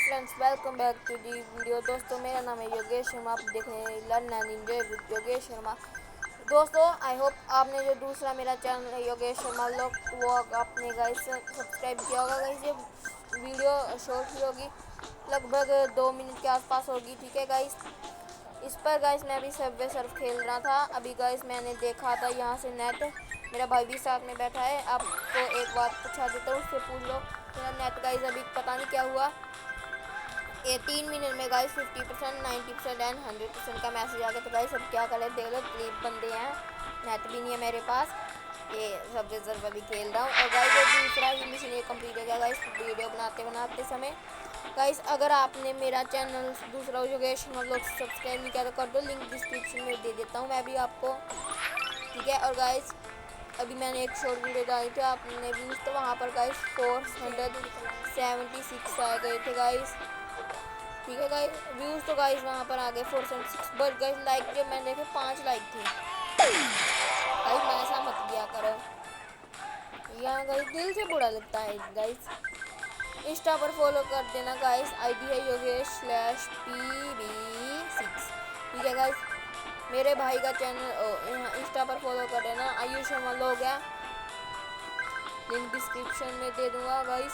Friends, welcome back to the video. दोस्तों, मेरा नाम है योगेश शर्मा। आप देख रहे हैं learn and enjoy with Yogesh Sharma. दोस्तों, आई होप आपने जो दूसरा मेरा चैनल है योगेश शर्मा लोग, वो आपने गाइस सब्सक्राइब किया होगा। गाइस ये वीडियो शॉर्ट ही होगी, लगभग 2 मिनट के आसपास होगी। ठीक है गाइस, इस पर गाइस मैं अभी सबवे सर्फ खेल रहा था। अभी गाइस मैंने देखा था यहाँ से नेट, मेरा भाई भी साथ में बैठा है। आपको एक बात पूछा देता हूँ, उससे पूछ लो। मेरा नेट गाइस अभी पता नहीं क्या हुआ, ये 3 मिनट में गाइस 50%, 90% एंड 100% का मैसेज आ गया। तो गाइस अब क्या करें, देख लो क्लिप बंदे हैं, नेट भी नहीं है मेरे पास। ये सब रिजर्व अभी खेल रहा हूँ। और गाइस ये दूसरा ही मिशन ये कंप्लीट हो गया गाइस वीडियो बनाते समय। गाइस अगर आपने मेरा चैनल दूसरा योगेश शर्मा लोग सब्सक्राइब नहीं किया तो कर दो, लिंक डिस्क्रिप्शन में दे देता हूँ मैं भी आपको। ठीक है। और गाइस अभी मैंने एक शॉर्ट वीडियो डाली थी, आपने व्यूज़ तो वहाँ पर गाइस 476 आ गए थे गाइस। ठीक है गाइस, व्यूज़ तो गाइस वहाँ पर आ गए 476, बट गाइस लाइक जो मैंने देखे 5 लाइक थे। गाइस मैं ऐसा मत किया करो, यहाँ गाइस दिल से बुरा लगता है गाइस। इंस्टा पर फॉलो कर देना गाइस, आईडी है योगेश/pb6। ठीक है गाइस, मेरे भाई का चैनल इंस्टा पर फॉलो कर देना, आयुष शर्मा लोग है, लिंक डिस्क्रिप्शन में दे दूंगा गाइस।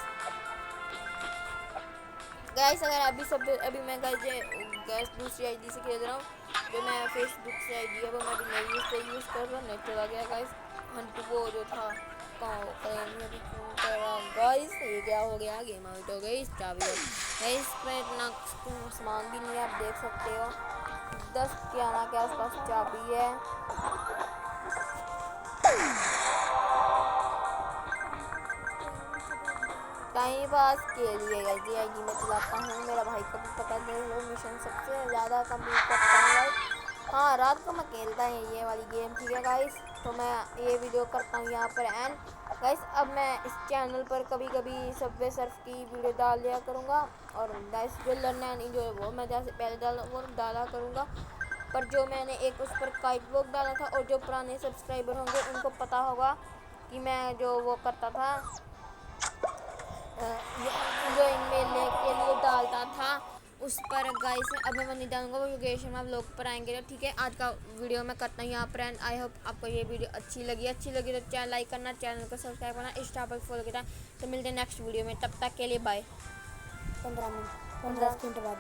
अगर अभी मैं गाइस दूसरी आईडी से खेल रहा हूँ, जो मैं फेसबुक से आईडी है वो मैं भी नहीं यूज़ कर रहा हूँ। नेट चला गया गाइस, हंटू वो जो था गाइस, ये क्या हो गया, गेम आउट हो गई। चाबी गाइस पर इतना सामान भी नहीं है, आप देख सकते हो 10-11 के आसपास चाबी है। टाइम पास के लिए गाइस ये आईडी मैं चलाता हूँ, मेरा भाई को भी पता नहीं, वो मिशन सबसे ज़्यादा कंप्लीट करता हूँ गाइस। हाँ, रात को मैं खेलता है ये वाली गेम। ठीक है गाइस, तो मैं ये वीडियो करता हूँ यहाँ पर एंड। गाइस अब मैं इस चैनल पर कभी कभी सबवे सर्फ की वीडियो डाल दिया करूँगा, और गाइस जो लर्न एंड एंजॉय वो मैं जैसे पहले डाला करूँगा। पर जो मैंने एक उस पर काइट वॉक डाला था, और जो पुराने सब्सक्राइबर होंगे उनको पता होगा कि मैं जो वो करता था, जो इनमें के लिए डालता था, उस पर गाइस अब मैं नहीं डालूंगा, वो योगेश शर्मा व्लॉग पर आएंगे। तो ठीक है, आज का वीडियो मैं करता हूँ यहाँ पर एंड। आई होप आपको ये वीडियो अच्छी लगी तो चैनल लाइक करना, चैनल को सब्सक्राइब करना, इंस्टा पर फॉलो करना। तो मिलते हैं नेक्स्ट वीडियो में, तब तक के लिए बाय। 15 मिनट 15 मिनट बाद।